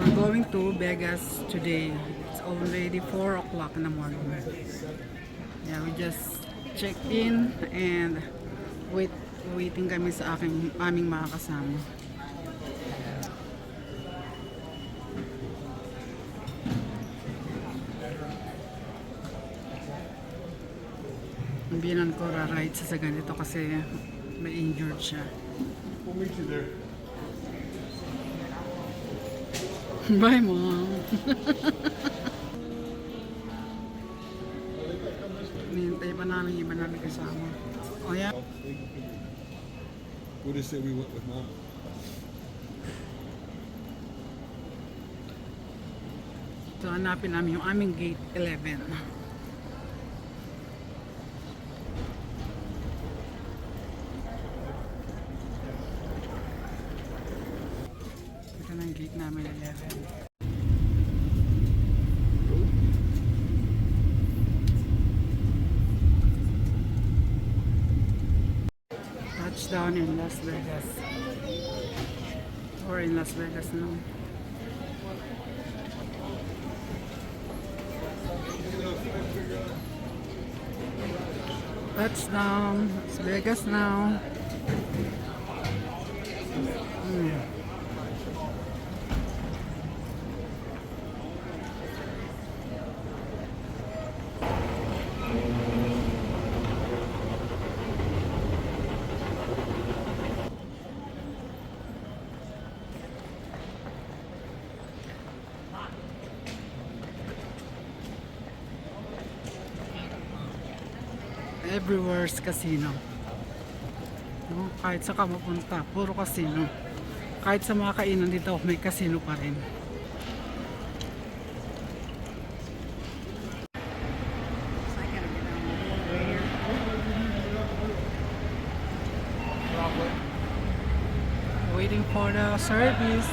We're going to Vegas today. It's already 4 o'clock in the morning. Yeah, we just checked in and waiting kami sa aming mga kasama. Ang biyanan ko ra-ride sa ganito kasi may injured siya. We'll meet you there. Bye, Mom. Nihintay pa namin yung iba namin kasama. Oh, yeah. We'll just say we went with Mom. So, hanapin namin yung aming gate 11. Ito na yung gate namin 11. Touchdown in Las Vegas. Or in Las Vegas now. Touchdown, Las Vegas now. Everywhere's casino. No? Kahit sa ka mapunta, puro casino. Kahit sa mga kainan dito, may casino pa rin. Waiting for the service.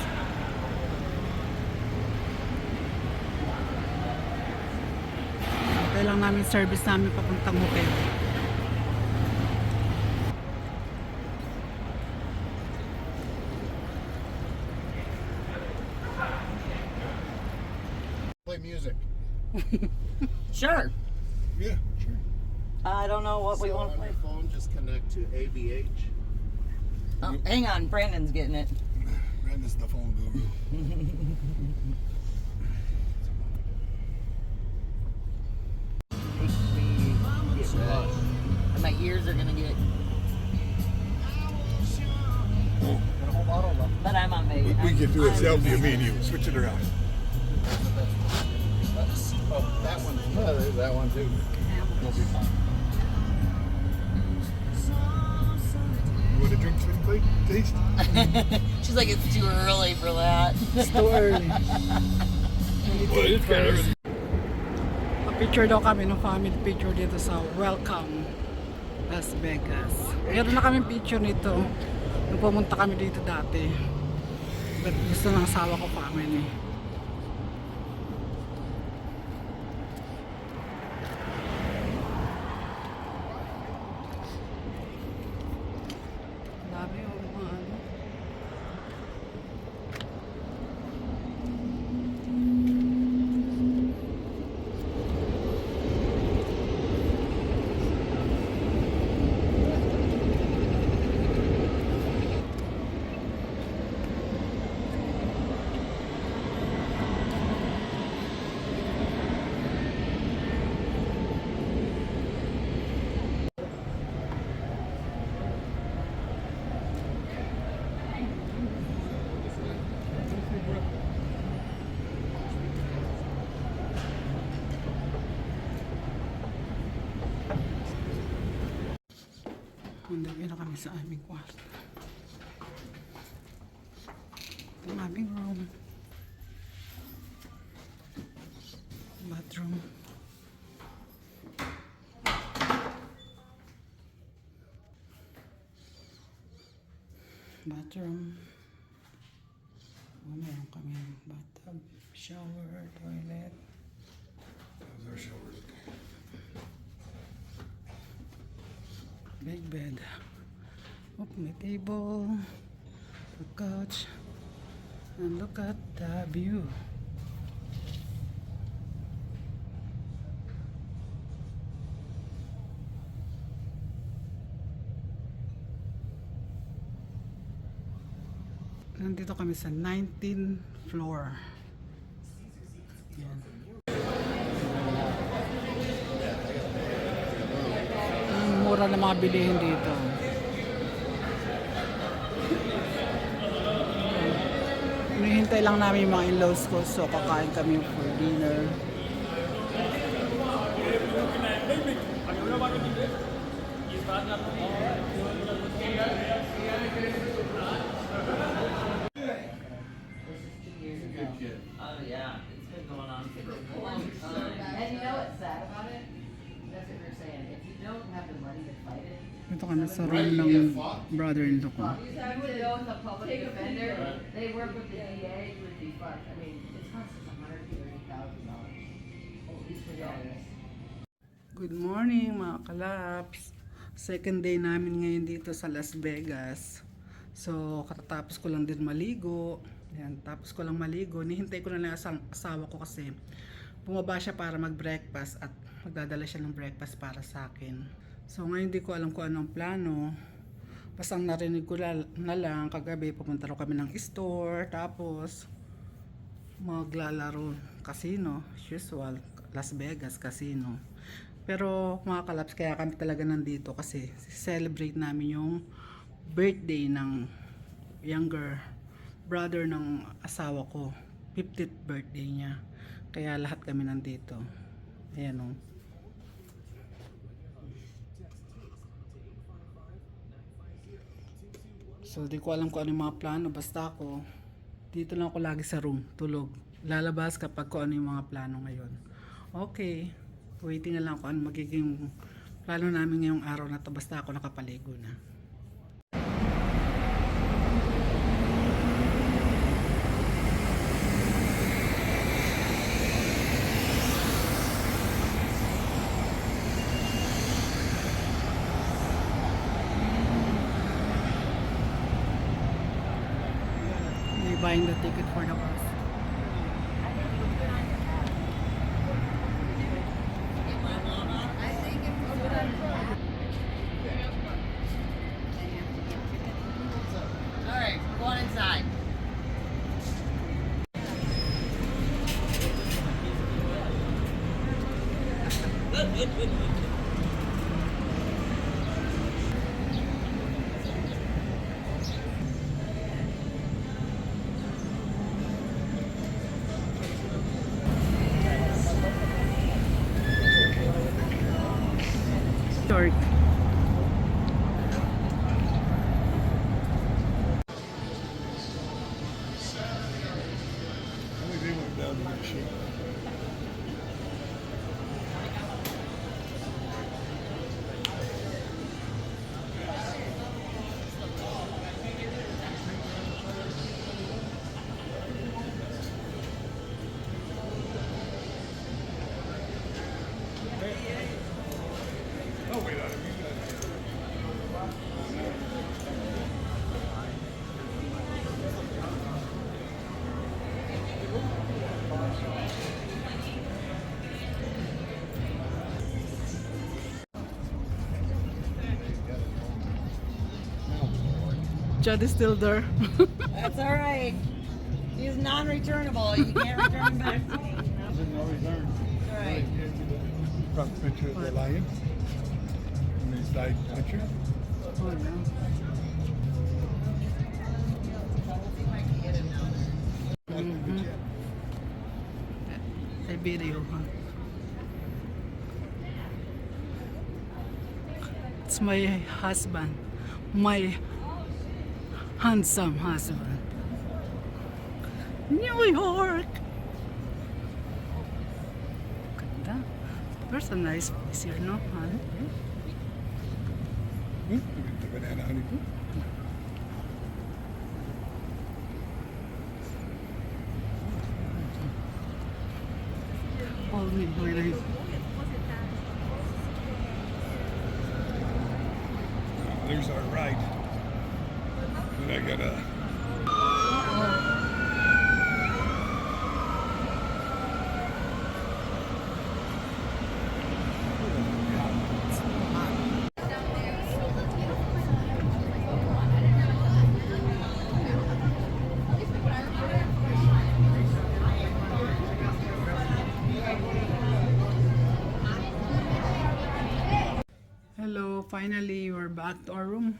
Hintay lang namin service namin papuntang hotel. Play music. Sure. Yeah, sure. I don't know what we want to on play. your phone, just connect to ABH. Oh, hang on, Brandon's getting it. Brandon's the phone guru. And my ears are gonna get. Oh, got a whole bottle left. But I'm on my. We can do a selfie of me and you. Switch it around. Oh, that one. There's that one too. We'll be fine. You want to drink some plate? Taste? She's like, it's too early for that. It's too early. Well, it's kind of early. Picture daw kami ng family picture dito sa Welcome Las Vegas. Meron na kami picture nito nung pumunta kami dito dati. But gusto ng asawa ko family. Dami yung mga ano. Nandagay na kami sa aming kwarto. Ito ang aming room. Bathroom. Bathroom. Meron kami bathtub, shower, toilet. How's our showers? Big bed. Oh, may table, a couch. And look at the view. Nandito kami sa 19th floor. Yan. Ang mura na mga bilihin dito. Hinihintay lang namin yung mga in-laws ko, so kakain kami for dinner. Oh yeah, it's been going on for a long time. And you know what's sad about it? That's what you're saying. If you don't have the money to fight it, Ito kami sa room ng brother-in-law ko. you would go with the public defender. They work with the DA. It would be fun. I mean, it's cost us $130,000. At least for this. Good morning mga kalaps. Second day namin ngayon dito sa Las Vegas. So katatapos ko lang din maligo. Yan, tapos ko lang maligo. Nihintay ko na lang ang asawa ko kasi bumaba siya para mag-breakfast at magdadala siya ng breakfast para sa akin. So ngayon di ko alam kung anong plano. Basta ang narinig ko na lang kagabi pumunta raw kami ng store tapos maglalaro casino, usual Las Vegas casino. Pero mga kalaps, kaya kami talaga nandito kasi celebrate namin yung birthday ng younger brother ng asawa ko, 50th birthday niya. Kaya lahat kami nandito. Ayan o. So di ko alam kung ano yung mga plano, basta ako dito lang ako lagi sa room, tulog. Lalabas kapag kung ano yung mga plano ngayon. Okay, waiting na lang kung ano magiging plano namin ngayong araw na to, basta ako nakapaligo na. They're buying the ticket for the bus. All right, we're going inside. York. I think they went down to the ship. Oh, wait, I didn't mean that. Judd is still there. That's all right. He's non-returnable. You can't return him back to me. No return. All right. Got the picture of the lion. And his died picture. Oh, no. Mhm. A video, huh? It's my husband. My handsome husband. New York! Ganda. There's a nice place here, no? Honey? The banana honeydew. Hold me, really. There's our right. Then I gotta. finally, we're back to our room.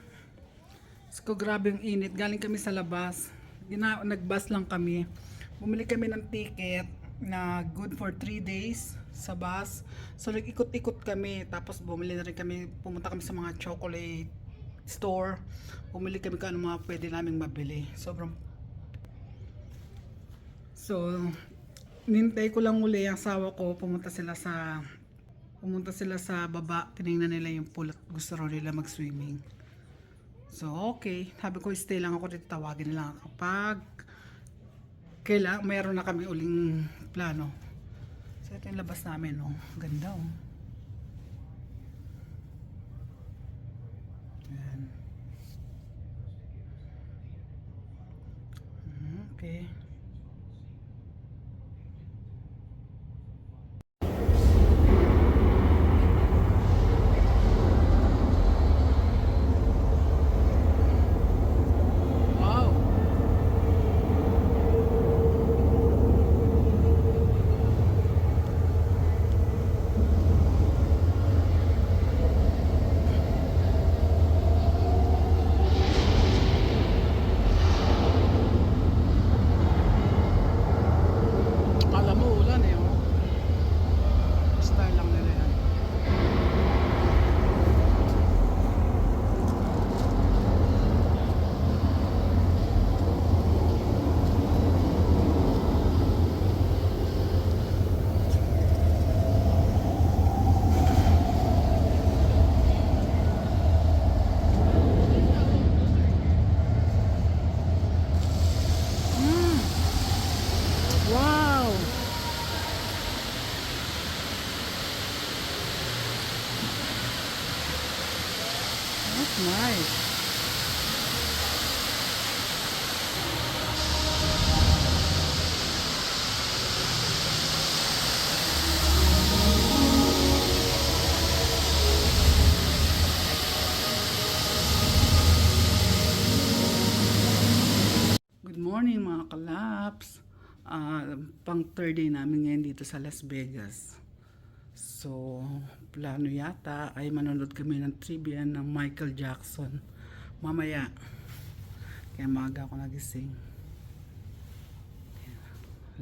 So, grabe yung init. Galing kami sa labas. Nag-bus lang kami. Bumili kami ng ticket na good for 3 days sa bus. So, nag-ikot-ikot kami. Tapos, bumili na rin kami. Pumunta kami sa mga chocolate store. Bumili kami kung ano mga pwede naming mabili. So, nintay ko lang uli ang asawa ko. Pumunta sila sa baba, tinignan nila yung pool at gusto raw nila mag-swimming. So, okay. Sabi ko, stay lang ako dito, tawagin nila ako kapag mayroon na kami uling plano. So, ito yung labas namin, oh. Ganda, oh. Ayan. Okay. Wow. Akala mo ulan eh, oh. Style lang nila yan. Wow! That's nice. Good morning mga kalaps. Pang third day namin ngayon dito sa Las Vegas. So, plano yata ay manonood kami ng trivia ng Michael Jackson mamaya. Kaya maaga ako nagising.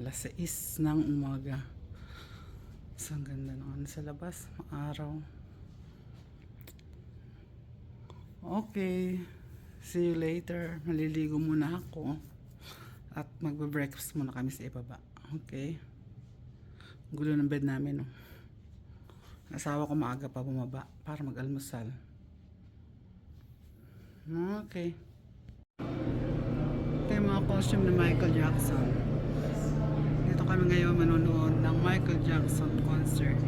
Alas 6 ng umaga. So, ang ganda naman sa labas. Araw. Okay. See you later. Maliligo muna ako. At magbe-breakfast muna kami sa ibaba. Okay? Gulo ng bed namin, no? Asawa ko maaga pa bumaba para mag-almusal. Okay. Ito yung mga costume ni Michael Jackson. Dito kami ngayon manonood ng Michael Jackson concert.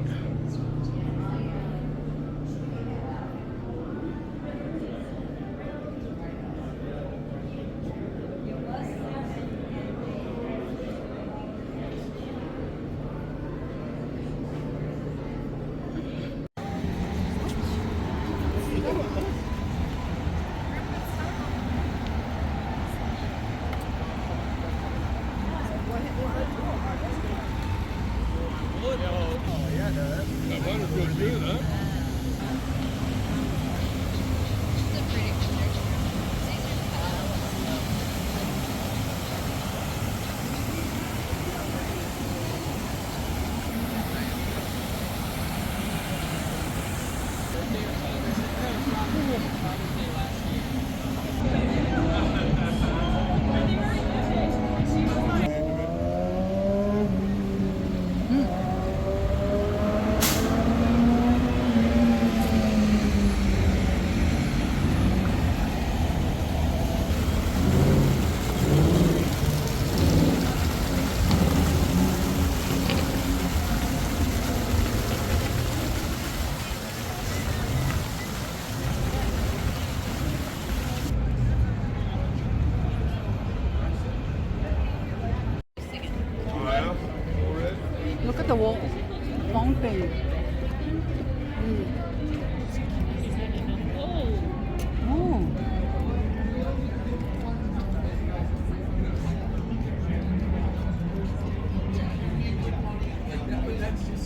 Look at the wall fountain. Oh.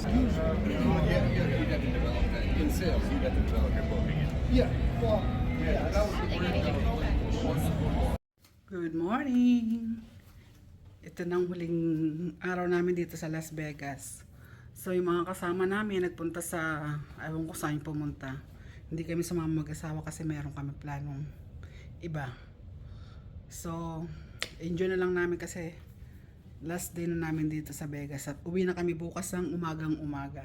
You'd have to develop that. In sales, you'd have to develop your book again. Yeah, well, yeah, that was Good morning! Ito nang huling araw namin dito sa Las Vegas. So yung mga kasama namin nagpunta sa, ewan ko saan pumunta. Hindi kami sumama mag-asawa kasi meron kami planong iba. So enjoy na lang namin kasi last day na namin dito sa Vegas at uwi na kami bukas ng umagang umaga.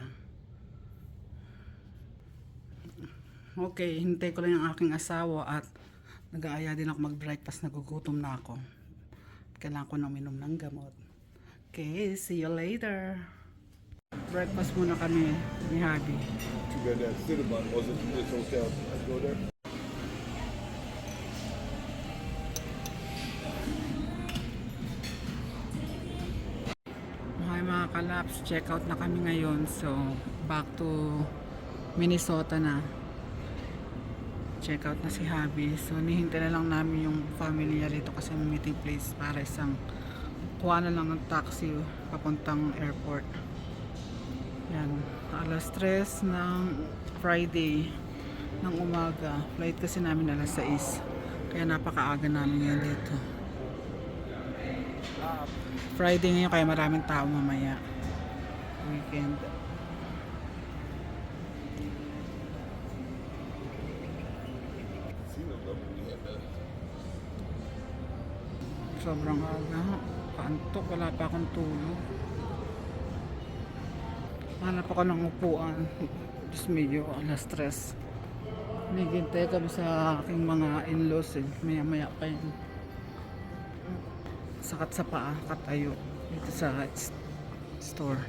Okay, hintay ko lang yung aking asawa at nag-aaya din ako mag-breakfast, nagugutom na ako. Kailangan ko na uminom ng gamot. Okay, see you later. Breakfast muna kami ni Habi. too bad that Cinnabon wasn't in this hotel. Let's go there. Hi mga kalaps, check out na kami ngayon. So, back to Minnesota na. Check out na si Habi. So, nihintay na lang namin yung family niya rito kasi may meeting place para isang kuha na lang ng taxi papuntang airport. Yan, alas 3 ng Friday ng umaga. Flight kasi namin alas 6. Kaya napakaaga namin ngayon dito. Friday ngayon kaya maraming tao mamaya. Weekend. Sobrang aga. Kaantok. Wala pa akong tulog. Hanap ako ng upuan. Just medyo alas 3. Naghintay kami sa aking mga in-laws eh. Maya maya pa yun. Sakat sa paa, katayo dito sa store.